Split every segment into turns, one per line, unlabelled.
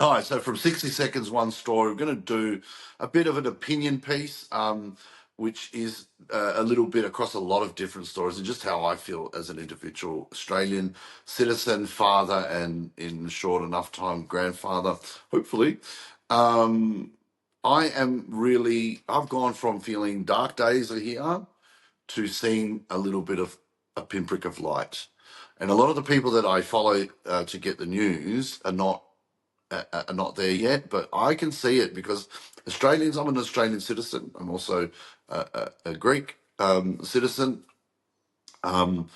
All right, so from 60 Seconds, one story, we're going to do a bit of an opinion piece, which is a little bit across a lot of different stories and just how I feel as an individual Australian citizen, father, and in short enough time, grandfather, hopefully. Um, I've gone from feeling dark days are here to seeing a little bit of a pinprick of light. And a lot of the people that I follow to get the news are not there yet, but I can see it because I'm an Australian citizen. I'm also a Greek citizen, um,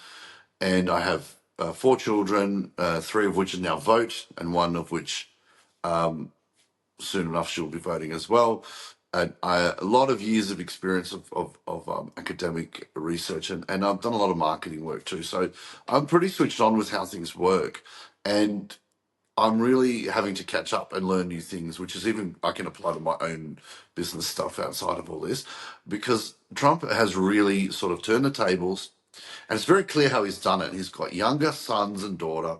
and I have four children, three of which are now vote, and one of which soon enough she'll be voting as well. And a lot of years of experience of academic research, and I've done a lot of marketing work too. So I'm pretty switched on with how things work. And I'm really having to catch up and learn new things, which is even I can apply to my own business stuff outside of all this, because Trump has really sort of turned the tables, and it's very clear how he's done it. He's got younger sons and daughter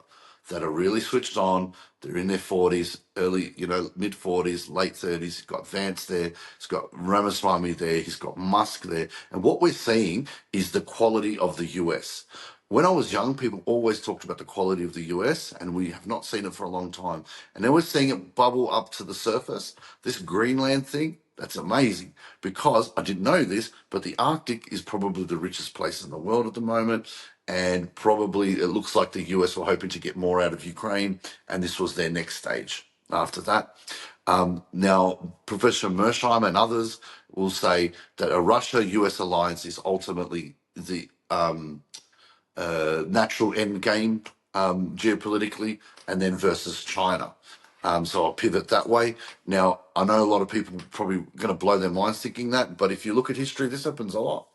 that are really switched on. They're in their 40s, early, mid 40s, late 30s. He's got Vance there. He's got Ramaswamy there. He's got Musk there. And what we're seeing is the quality of the US. When I was young, people always talked about the quality of the US, and we have not seen it for a long time. And now we're seeing it bubble up to the surface. This Greenland thing, that's amazing because I didn't know this, but the Arctic is probably the richest place in the world at the moment. And probably it looks like the US were hoping to get more out of Ukraine, and this was their next stage after that. Now, Professor Mersheim and others will say that a Russia US alliance is ultimately the natural end game geopolitically, and then versus China. So I'll pivot that way. Now, I know a lot of people are probably going to blow their minds thinking that, but if you look at history, this happens a lot.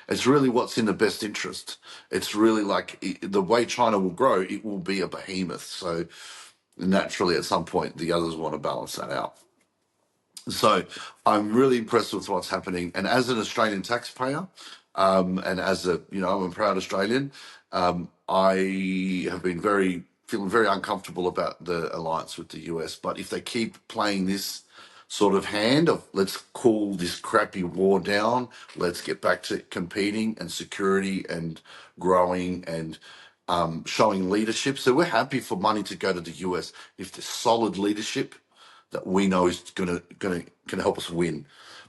It's really what's in the best interest. It's really like the way China will grow, it will be a behemoth. So naturally, at some point, the others want to balance that out. So I'm really impressed with what's happening. And as an Australian taxpayer, and as I'm a proud Australian, I have been feeling very uncomfortable about the alliance with the US. But if they keep playing this sort of hand of let's cool this crappy war down, let's get back to competing and security and growing and showing leadership. So we're happy for money to go to the US if there's solid leadership that we know is gonna help us win.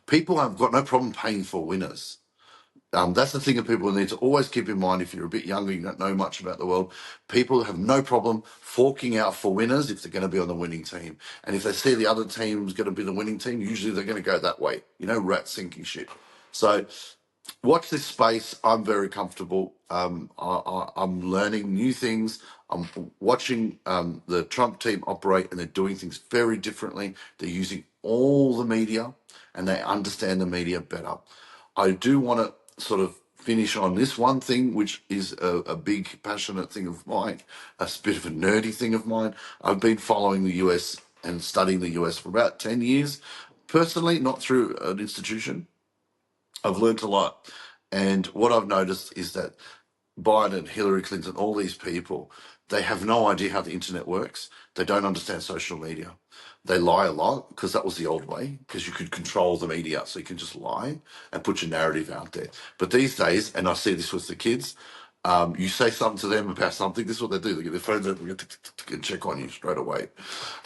People have got no problem paying for winners. That's the thing that people need to always keep in mind. If you're a bit younger, you don't know much about the world, people have no problem forking out for winners if they're going to be on the winning team. And if they see the other team's going to be the winning team, usually they're going to go that way. Rat sinking ship. So watch this space. I'm very comfortable. I'm learning new things. I'm watching the Trump team operate, and they're doing things very differently. They're using all the media, and they understand the media better. I do want to sort of finish on this one thing, which is a big passionate thing of mine, a bit of a nerdy thing of mine. I've been following the US and studying the US for about 10 years, personally, not through an institution. I've learned a lot. And what I've noticed is that Biden, Hillary Clinton, all these people, they have no idea how the internet works. They don't understand social media. They lie a lot because that was the old way, because you could control the media. So you can just lie and put your narrative out there. But these days, and I see this with the kids, you say something to them about something, this is what they do. They get their phones out and check on you straight away.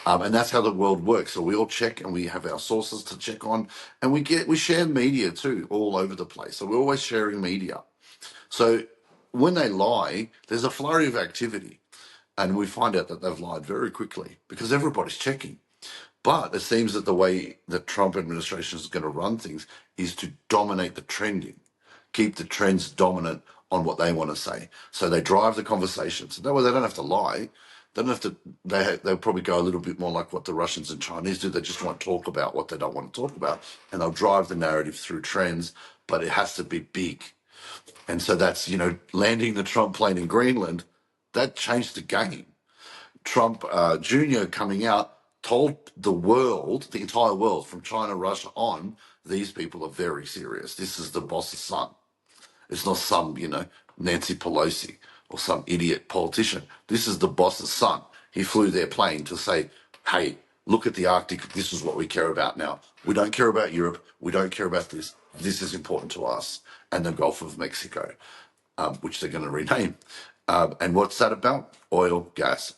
And that's how the world works. So we all check, and we have our sources to check on, and we share media too all over the place. So we're always sharing media. So when they lie, there's a flurry of activity, and we find out that they've lied very quickly because everybody's checking. But it seems that the way the Trump administration is going to run things is to dominate the trending, keep the trends dominant on what they want to say. So they drive the conversation. So that way they don't have to lie. They don't have to. They'll probably go a little bit more like what the Russians and Chinese do. They just won't talk about what they don't want to talk about, and they'll drive the narrative through trends. But it has to be big. And so that's, landing the Trump plane in Greenland, that changed the game. Trump Jr. coming out told the world, the entire world, from China, Russia on, these people are very serious. This is the boss's son. It's not some, Nancy Pelosi or some idiot politician. This is the boss's son. He flew their plane to say, hey, look at the Arctic. This is what we care about now. We don't care about Europe. We don't care about this. This is important to us. And the Gulf of Mexico, which they're going to rename. And what's that about? Oil, gas,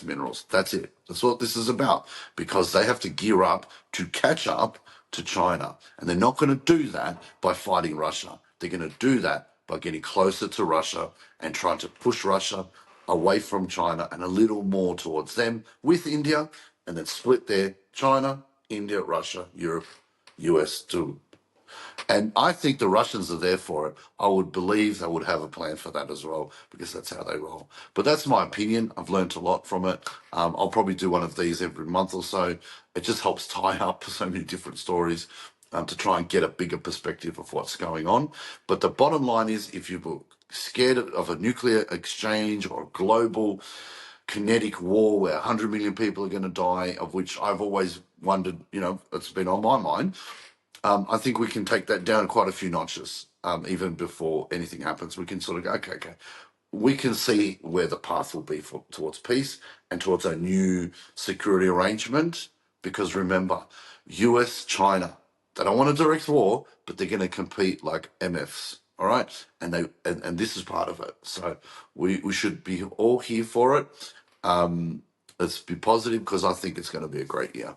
minerals. That's it. That's what this is about, because they have to gear up to catch up to China. And they're not going to do that by fighting Russia. They're going to do that by getting closer to Russia and trying to push Russia away from China and a little more towards them with India, and then split there: China, India, Russia, Europe, US to. And I think the Russians are there for it. I would believe they would have a plan for that as well, because that's how they roll. But that's my opinion. I've learned a lot from it. I'll probably do one of these every month or so. It just helps tie up so many different stories, to try and get a bigger perspective of what's going on. But the bottom line is, if you're scared of a nuclear exchange or a global kinetic war where 100 million people are going to die, of which I've always wondered, it's been on my mind. I think we can take that down quite a few notches, even before anything happens. We can sort of go, okay. We can see where the path will be towards peace and towards a new security arrangement. Because remember, US, China, they don't want a direct war, but they're going to compete like MFs. All right. And this is part of it. So we should be all here for it. Let's be positive, because I think it's going to be a great year.